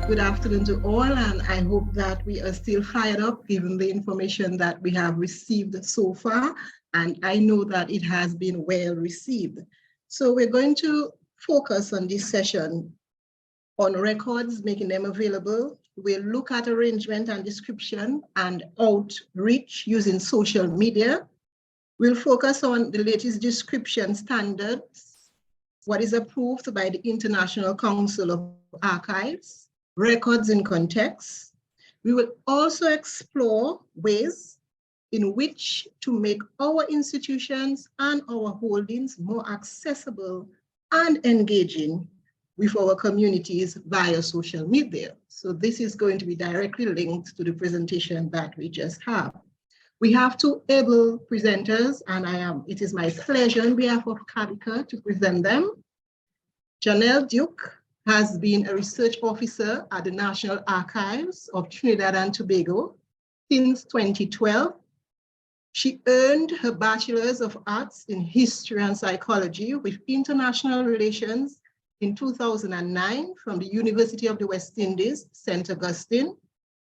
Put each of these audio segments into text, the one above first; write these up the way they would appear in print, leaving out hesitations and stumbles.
Good afternoon to all, and I hope that we are still fired up given the information that we have received so far, and I know that it has been well received. So we're going to focus on this session on records, making them available. We'll look at arrangement and description and outreach using social media. We'll focus on the latest description standards, what is approved by the International Council of Archives, records in context. We will also explore ways in which to make our institutions and our holdings more accessible and engaging with our communities via social media. So this is going to be directly linked to the presentation that we just have. We have two able presenters, and it is my pleasure on behalf of Kabika to present them. Janelle Duke has been a research officer at the National Archives of Trinidad and Tobago since 2012. She earned her Bachelor's of Arts in History and Psychology with International Relations in 2009 from the University of the West Indies, St. Augustine.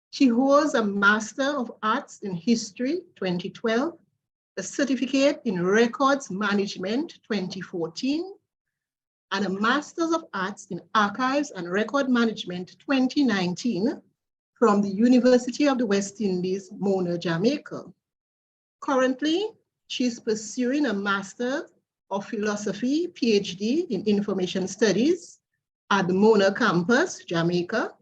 She holds a Master of Arts in History 2012, a certificate in Records Management 2014, and a Master's of Arts in Archives and Record Management 2019 from the University of the West Indies, Mona, Jamaica. Currently, she's pursuing a Master of Philosophy, PhD in Information Studies at the Mona campus, Jamaica.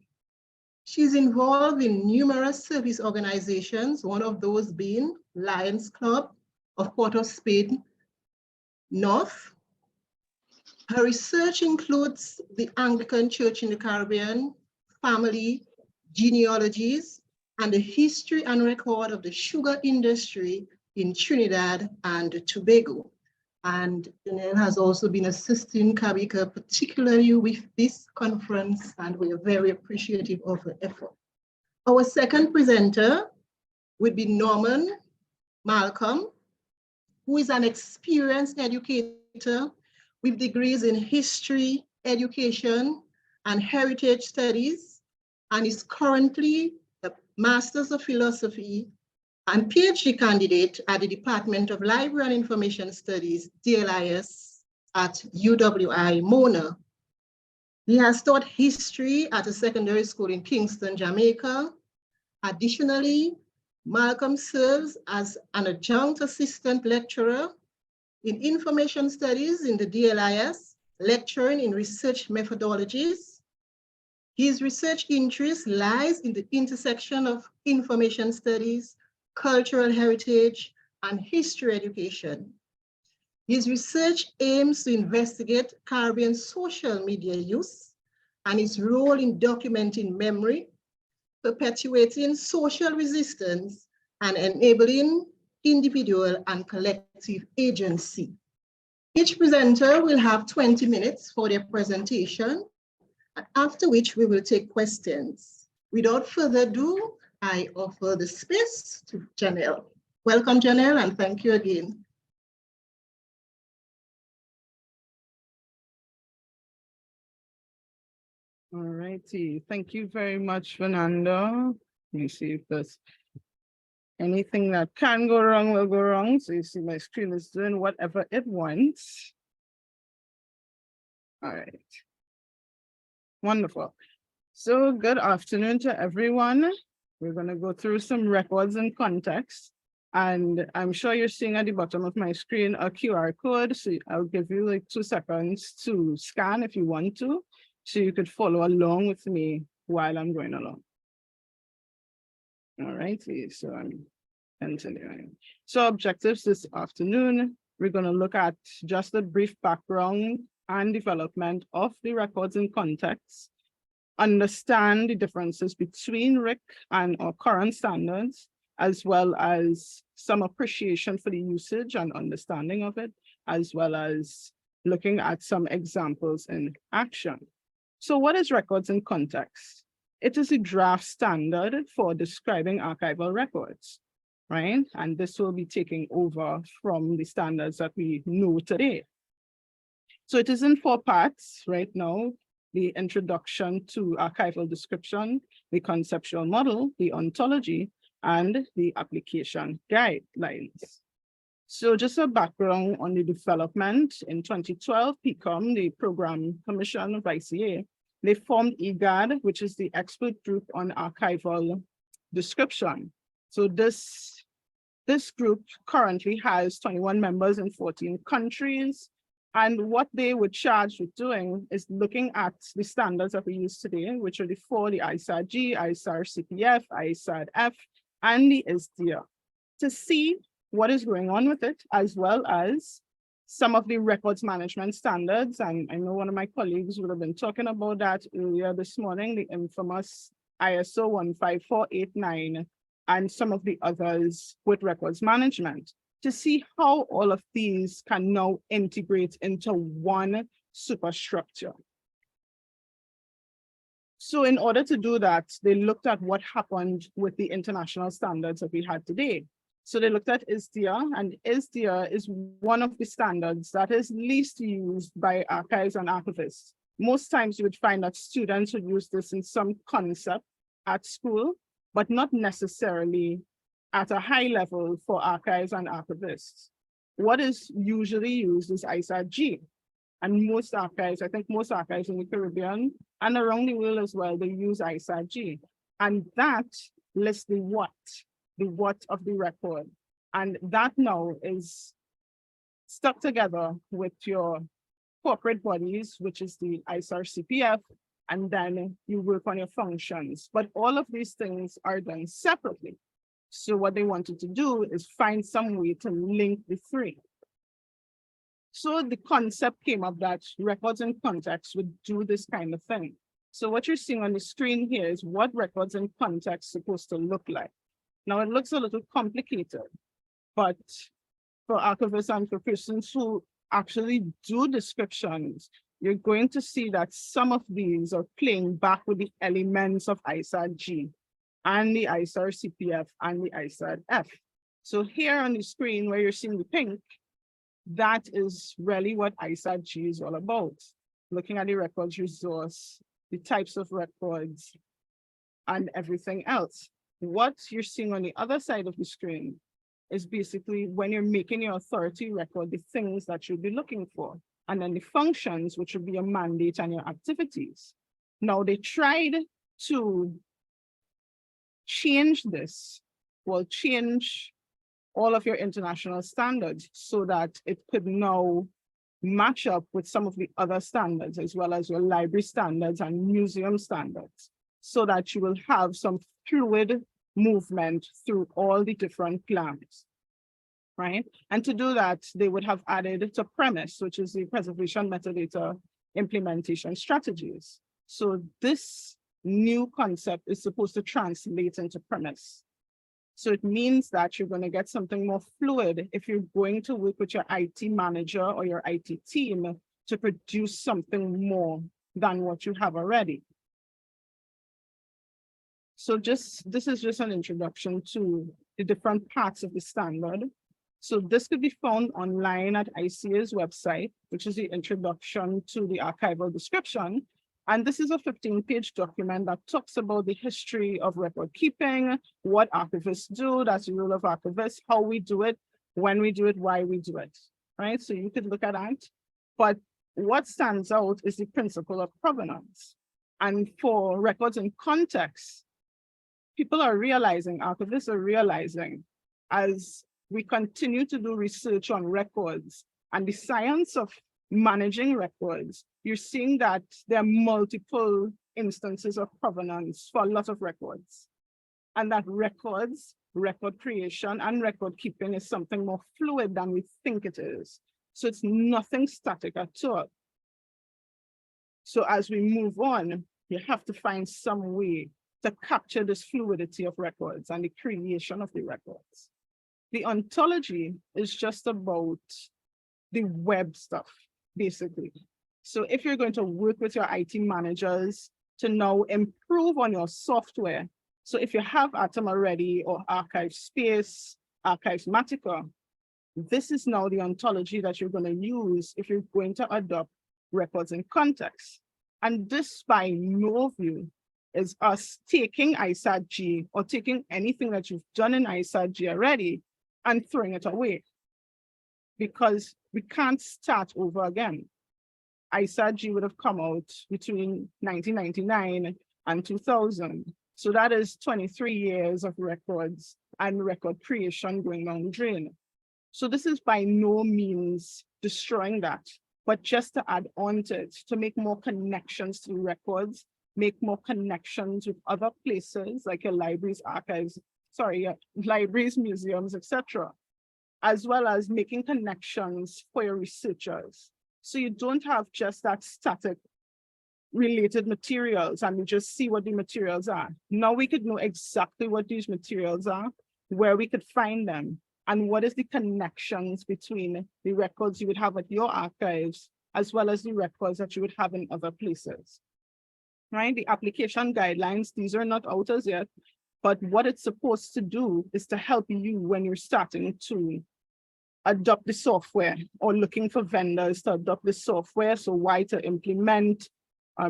She's involved in numerous service organizations, one of those being Lions Club of Port of Spain North. Her research includes the Anglican Church in the Caribbean, family, genealogies, and the history and record of the sugar industry in Trinidad and Tobago. And Janelle has also been assisting Kabika, particularly with this conference, and we are very appreciative of her effort. Our second presenter would be Norman Malcolm, who is an experienced educator with degrees in history, education, and heritage studies, and is currently a Master's of Philosophy and PhD candidate at the Department of Library and Information Studies, DLIS, at UWI Mona. He has taught history at a secondary school in Kingston, Jamaica. Additionally, Malcolm serves as an adjunct assistant lecturer in information studies in the DLIS, lecturing in research methodologies. His research interest lies in the intersection of information studies, cultural heritage, and history education. His research aims to investigate Caribbean social media use and its role in documenting memory, perpetuating social resistance, and enabling individual and collective agency. Each presenter will have 20 minutes for their presentation, after which we will take questions. Without further ado, I offer the space to Janelle. Welcome, Janelle, and thank you again. All righty, thank you very much, Fernando. Let me see if there's anything that can go wrong will go wrong. So you see my screen is doing whatever it wants. All right. Wonderful. So good afternoon to everyone. We're going to go through some records and context. And I'm sure you're seeing at the bottom of my screen a QR code. So I'll give you like 2 seconds to scan if you want to, so you could follow along with me while I'm going along. All righty, so I'm continuing. So objectives this afternoon, we're going to look at just a brief background and development of the records in context, understand the differences between RIC and our current standards, as well as some appreciation for the usage and understanding of it, as well as looking at some examples in action. So what is records in context? It is a draft standard for describing archival records, right? And this will be taking over from the standards that we know today. So it is in 4 parts right now. the introduction to archival description, the conceptual model, the ontology, and the application guidelines. So just a background on the development. In 2012, PCOM, the Program Commission of ICA, they formed EGAD, which is the expert group on archival description. So this group currently has 21 members in 14 countries. And what they were charged with doing is looking at the standards that we use today, which are the four: the ISAR-G, ISAR-CPF, ISAR-F, and the ISDIA, to see what is going on with it, as well as some of the records management standards. And I know one of my colleagues would have been talking about that earlier this morning, the infamous ISO 15489, and some of the others with records management, to see how all of these can now integrate into one superstructure. So in order to do that, they looked at what happened with the international standards that we had today. So they looked at ISDIA, and ISDIA is one of the standards that is least used by archives and archivists. Most times you would find that students would use this in some concept at school, but not necessarily at a high level for archives and archivists. What is usually used is ISAR-G. And most archives, I think most archives in the Caribbean and around the world as well, they use ISAR-G. And that lists the what of the record. And that now is stuck together with your corporate bodies, which is the ISAR-CPF, and then you work on your functions. But all of these things are done separately. So what they wanted to do is find some way to link the three. So the concept came up that records in context would do this kind of thing. So what you're seeing on the screen here is what records in context is supposed to look like. Now it looks a little complicated, but for archivists and for persons who actually do descriptions, you're going to see that some of these are playing back with the elements of ISAR-G and the ISAR-CPF and the ISAR-F. So here on the screen where you're seeing the pink, that is really what ISAR-G is all about. Looking at the records resource, the types of records, and everything else. What you're seeing on the other side of the screen is basically when you're making your authority record, the things that you'll be looking for, and then the functions, which will be your mandate and your activities. Now they tried to change this, well, change all of your international standards so that it could now match up with some of the other standards, as well as your library standards and museum standards, so that you will have some fluid movement through all the different plans, right? And to do that, they would have added to premise, which is the preservation metadata implementation strategies. So this new concept is supposed to translate into premise. So it means that you're going to get something more fluid if you're going to work with your IT manager or your IT team to produce something more than what you have already. So this is just an introduction to the different parts of the standard. So this could be found online at ICA's website, which is the introduction to the archival description. And this is a 15-page document that talks about the history of record keeping, what archivists do, that's the role of archivists, how we do it, when we do it, why we do it, right? So you could look at that. But what stands out is the principle of provenance. And for records in context, people are realizing, archivists are realizing, as we continue to do research on records and the science of managing records, you're seeing that there are multiple instances of provenance for a lot of records. And that records, record creation, and record keeping is something more fluid than we think it is. So it's nothing static at all. So as we move on, you have to find some way to capture this fluidity of records and the creation of the records. The ontology is just about the web stuff, basically. So if you're going to work with your IT managers to now improve on your software, so if you have Atom already or Archive Space, Archivematica, this is now the ontology that you're going to use if you're going to adopt records in context. And this by no view is us taking ISAT-G or taking anything that you've done in ISAT-G already and throwing it away, because we can't start over again. ISAT-G would have come out between 1999 and 2000. So that is 23 years of records and record creation going down the drain. So this is by no means destroying that, but just to add on to it, to make more connections to the records, make more connections with other places like your libraries, archives, libraries, museums, etc., as well as making connections for your researchers. So you don't have just that static related materials and we just see what the materials are. Now we could know exactly what these materials are, where we could find them, and what is the connections between the records you would have at your archives, as well as the records that you would have in other places, right? The application guidelines, these are not out as yet, but what it's supposed to do is to help you when you're starting to adopt the software or looking for vendors to adopt the software. So why to implement,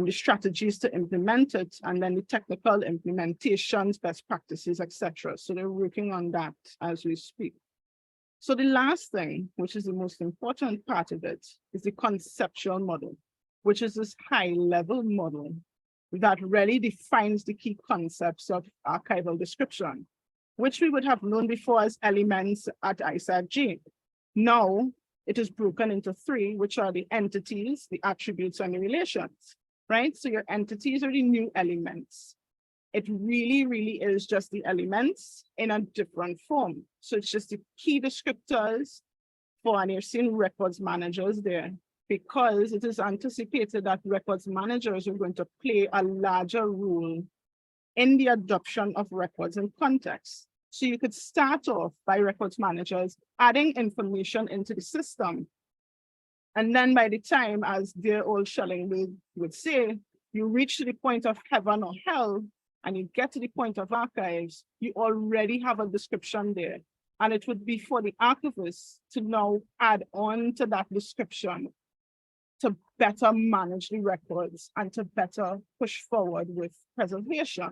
the strategies to implement it, and then the technical implementations, best practices, etc. So they're working on that as we speak. So the last thing, which is the most important part of it, is the conceptual model, which is this high-level model that really defines the key concepts of archival description, which we would have known before as elements at ISAT-G. Now, it is broken into three, which are the entities, the attributes, and the relations, right? So your entities are the new elements. It really, really is just the elements in a different form. So it's just the key descriptors for, and you're seeing records managers there, because it is anticipated that records managers are going to play a larger role in the adoption of records in context. So you could start off by records managers adding information into the system. And then by the time, as dear old Schelling would say, you reach to the point of heaven or hell, and you get to the point of archives, you already have a description there. And it would be for the archivist to now add on to that description to better manage the records and to better push forward with preservation.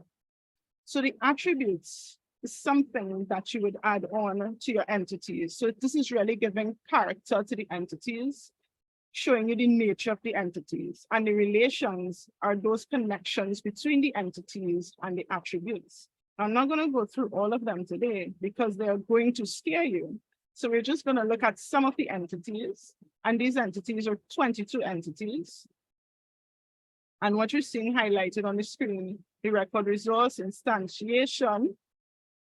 So the attributes is something that you would add on to your entities. So this is really giving character to the entities, showing you the nature of the entities, and the relations are those connections between the entities and the attributes. I'm not going to go through all of them today because they're going to scare you. So we're just going to look at some of the entities, and these entities are 22 entities. And what you're seeing highlighted on the screen, the record resource, instantiation,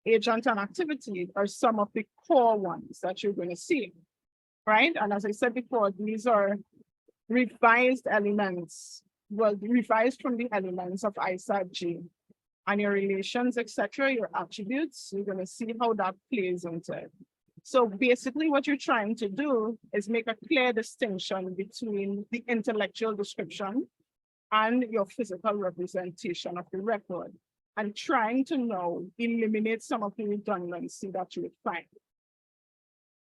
agent, and activity are some of the core ones that you're going to see, right? And as I said before, these are revised elements, well, revised from the elements of ISAT-G, and your relations, etc., your attributes, you're going to see how that plays into it. So basically what you're trying to do is make a clear distinction between the intellectual description and your physical representation of the record, and trying to now eliminate some of the redundancy that you would find.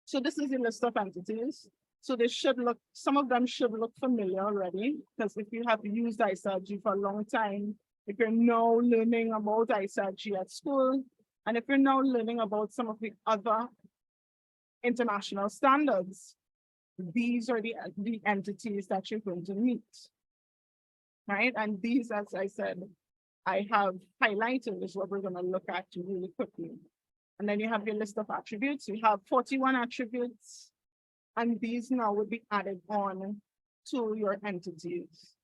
So this is a list of entities. So they should look, some of them should look familiar already, because if you have used ISAT-G for a long time, if you're now learning about ISAT-G at school, and if you're now learning about some of the other international standards, these are the entities that you're going to meet, right? And these, as I said, I have highlighted is what we're going to look at really quickly. And then you have your list of attributes. You have 41 attributes, and these now would be added on to your entities.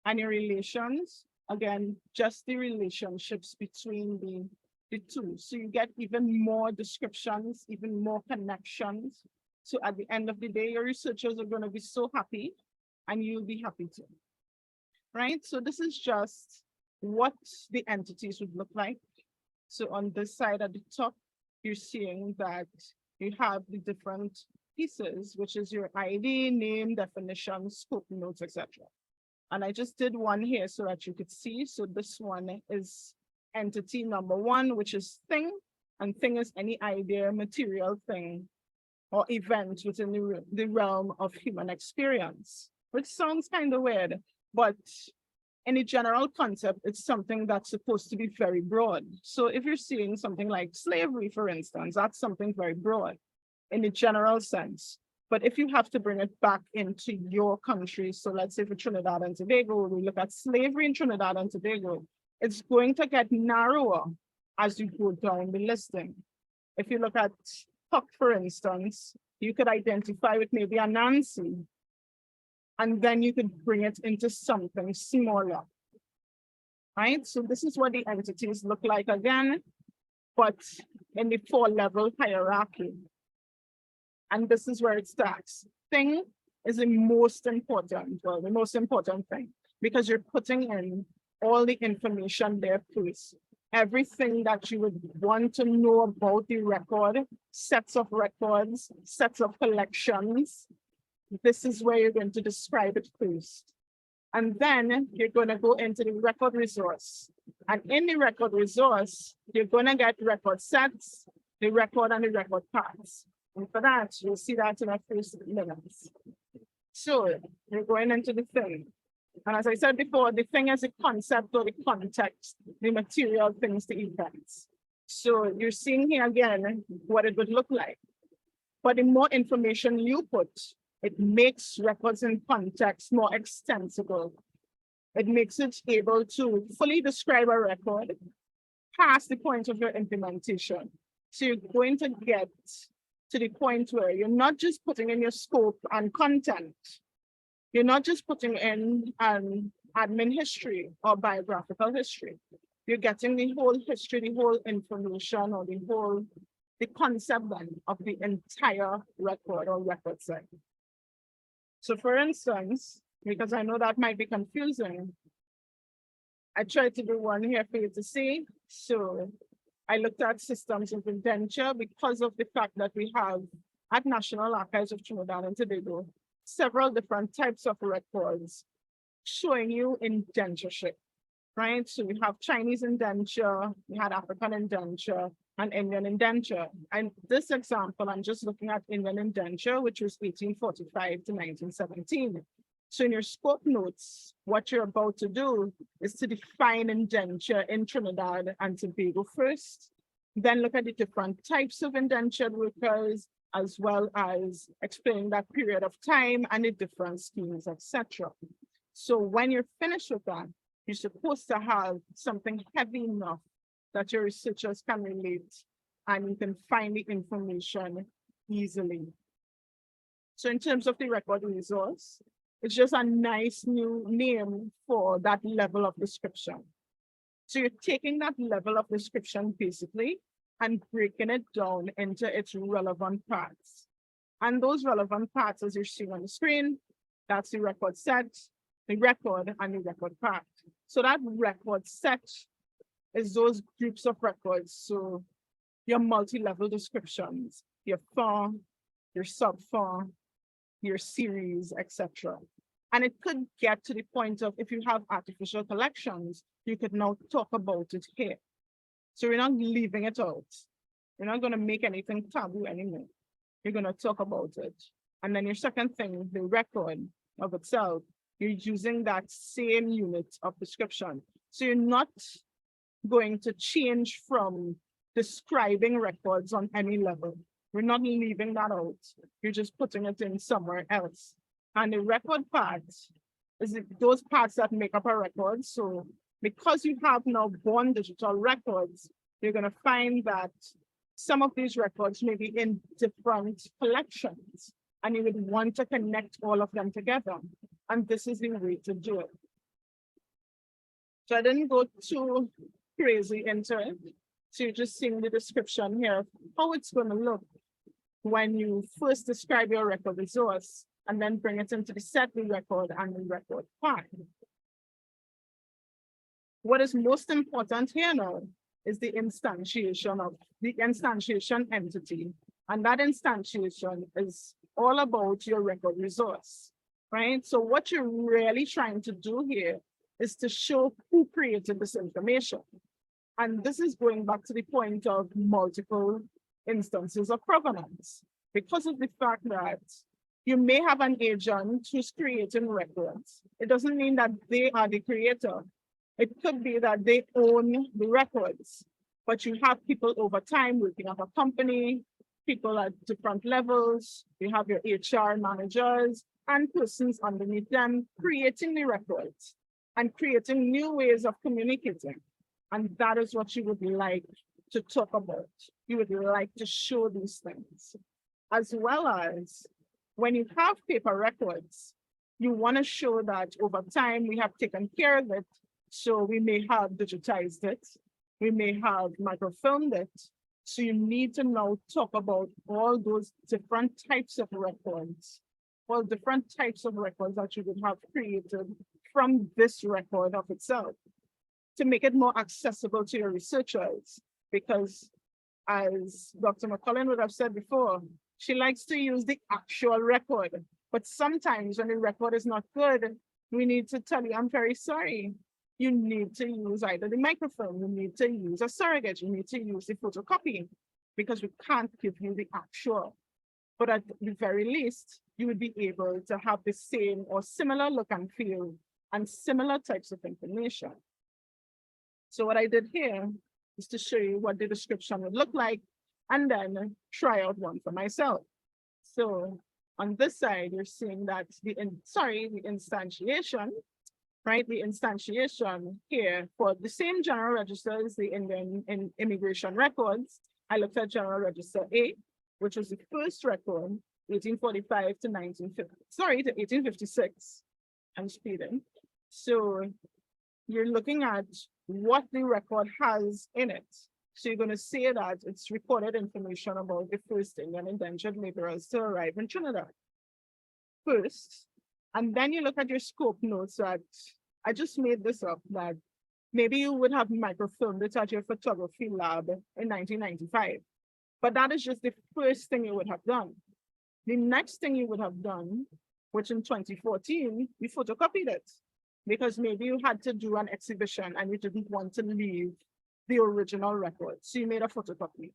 And your relations, again, just the relationships between the two. So you get even more descriptions, even more connections. So at the end of the day, your researchers are going to be so happy, and you'll be happy too, right? So this is just what the entities would look like. So on this side at the top, you're seeing that you have the different pieces, which is your ID, name, definition, scope, notes, etc. And I just did one here so that you could see. So this one is entity number 1, which is thing, and thing is any idea, material thing, or event within the realm of human experience, which sounds kind of weird, but in a general concept, it's something that's supposed to be very broad. So if you're seeing something like slavery, for instance, that's something very broad in a general sense. But if you have to bring it back into your country, so let's say for Trinidad and Tobago, we look at slavery in Trinidad and Tobago, it's going to get narrower as you go down the listing. If you look at Puck, for instance, you could identify with maybe a Nancy, and then you could bring it into something smaller, right? So this is what the entities look like again, but in the 4-level hierarchy. And this is where it starts. Thing is the most important, well, the most important thing, because you're putting in all the information there, please. Everything that you would want to know about the record, sets of records, sets of collections. This is where you're going to describe it first. And then you're going to go into the record resource. And in the record resource, you're going to get record sets, the record and the record parts. And for that, you'll see that in our first minutes. So you're going into the thing. And as I said before, the thing is a concept or the context, the material things, the events. So you're seeing here again what it would look like. But the more information you put, it makes records in context more extensible. It makes it able to fully describe a record past the point of your implementation. So you're going to get to the point where you're not just putting in your scope and content. You're not just putting in an admin history or biographical history. You're getting the whole history, the whole information, or the concept then of the entire record or record set. So for instance, because I know that might be confusing, I tried to do one here for you to see. So I looked at systems of indenture because of the fact that we have at National Archives of Trinidad and Tobago several different types of records showing you indentureship, right? So we have Chinese indenture, we had African indenture, and Indian indenture. And this example, I'm just looking at Indian indenture, which was 1845 to 1917. So in your scope notes, what you're about to do is to define indenture in Trinidad and Tobago first, then look at the different types of indentured workers, as well as explain that period of time and the different schemes, etc. So when you're finished with that, you're supposed to have something heavy enough that your researchers can relate and you can find the information easily. So in terms of the record resource, it's just a nice new name for that level of description. So you're taking that level of description basically and breaking it down into its relevant parts. And those relevant parts, as you're seeing on the screen, that's the record set, the record, and the record part. So that record set is those groups of records. So your multi-level descriptions, your form, your subform, your series, etc. And it could get to the point of, if you have artificial collections, you could now talk about it here. So we're not leaving it out. We're not going to make anything taboo anymore. You're going to talk about it. And then your second thing, the record of itself, you're using that same unit of description. So you're not going to change from describing records on any level. We're not leaving that out. You're just putting it in somewhere else. And the record part is those parts that make up a record. So because you have now born digital records, you're going to find that some of these records may be in different collections, and you would want to connect all of them together. And this is the way to do it. So I didn't go too crazy into it. So you're just seeing the description here of how it's going to look when you first describe your record resource and then bring it into the set, the record, and the record part. What is most important here now is the instantiation entity. And that instantiation is all about your record resource, right? So what you're really trying to do here is to show who created this information. And this is going back to the point of multiple instances of provenance, because of the fact that You may have an agent who's creating records. It doesn't mean that they are the creator. It could be that they own the records, but you have people over time working at a company, people at different levels. You have your HR managers and persons underneath them creating the records and creating new ways of communicating. And that is what you would like to talk about. You would like to show these things. As well as when you have paper records, you want to show that over time we have taken care of it. So we may have digitized it, we may have microfilmed it. So you need to now talk about all those different types of records, all different types of records that you would have created from this record of itself to make it more accessible to your researchers. Because as Dr. McCullin would have said before, she likes to use the actual record, but sometimes when the record is not good, we need to tell you, I'm very sorry. You need to use either the microfilm, you need to use a surrogate, you need to use the photocopy, because we can't give you the actual. But at the very least, you would be able to have the same or similar look and feel and similar types of information. So what I did here is to show you what the description would look like and then try out one for myself. So on this side, you're seeing that the instantiation, right? The instantiation here for the same general register as the Indian immigration records. I looked at General Register A, which was the first record, 1845 to 1856. I'm speeding. So you're looking at what the record has in it. So you're going to say that it's recorded information about the first Indian indentured laborers to arrive in Trinidad first. And then you look at your scope notes that I just made this up, that maybe you would have microfilmed it at your photography lab in 1995. But that is just the first thing you would have done. The next thing you would have done, which in 2014, you photocopied it, because maybe you had to do an exhibition and you didn't want to leave the original record. So you made a photocopy.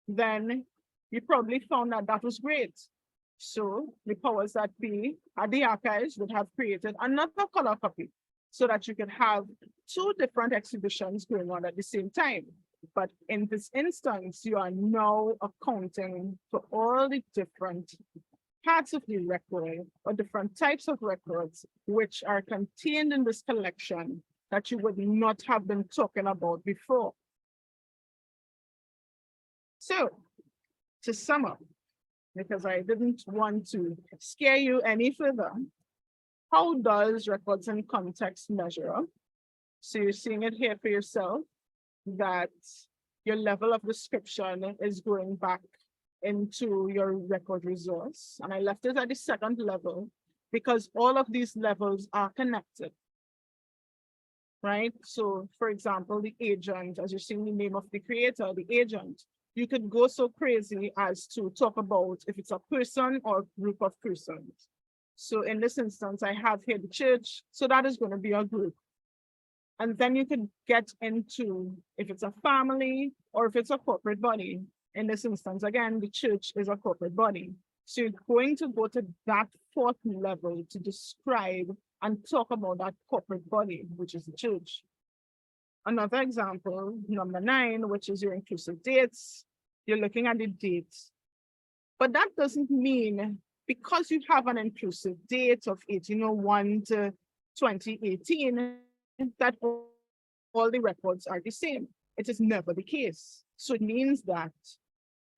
Then you probably found that that was great. So the powers that be at the archives would have created another color copy so that you could have two different exhibitions going on at the same time. But in this instance, you are now accounting for all the different parts of the record or different types of records which are contained in this collection that you would not have been talking about before. So to sum up, because I didn't want to scare you any further, how does records in context measure up? So you're seeing it here for yourself, that your level of description is going back into your record resource. And I left it at the second level because all of these levels are connected, right? So for example, the agent, as you're seeing the name of the creator, the agent, you could go so crazy as to talk about if it's a person or a group of persons. So in this instance, I have here the church, so that is going to be a group. And then you can get into if it's a family or if it's a corporate body. In this instance, again, the church is a corporate body. So you're going to go to that fourth level to describe and talk about that corporate body, which is the church. Another example, number 9, which is your inclusive dates. You're looking at the dates. But that doesn't mean because you have an inclusive date of 1801 to 2018, that all the records are the same. It is never the case. So it means that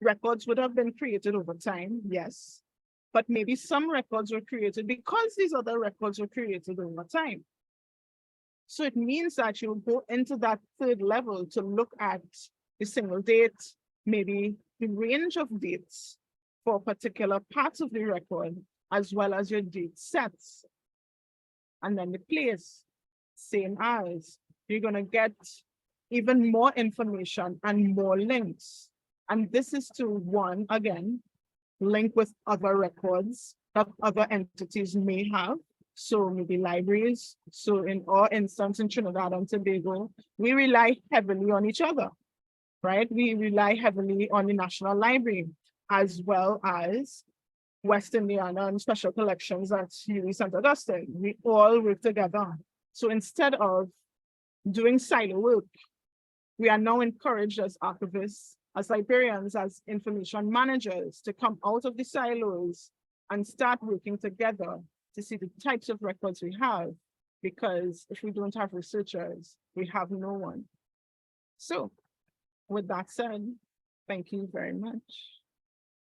records would have been created over time, yes, but maybe some records were created because these other records were created over time. So it means that you'll go into that third level to look at the single date, maybe the range of dates for particular parts of the record, as well as your date sets. And then the place, same as, you're going to get even more information and more links. And this is to, one, again, link with other records that other entities may have. So maybe libraries. So in our instance in Trinidad and Tobago, we rely heavily on each other, right? We rely heavily on the National Library, as well as West Indiana and special collections at UW St. Augustine. We all work together. So instead of doing silo work, we are now encouraged as archivists, as librarians, as information managers to come out of the silos and start working together to see the types of records we have, because if we don't have researchers, we have no one. So with that said, thank you very much.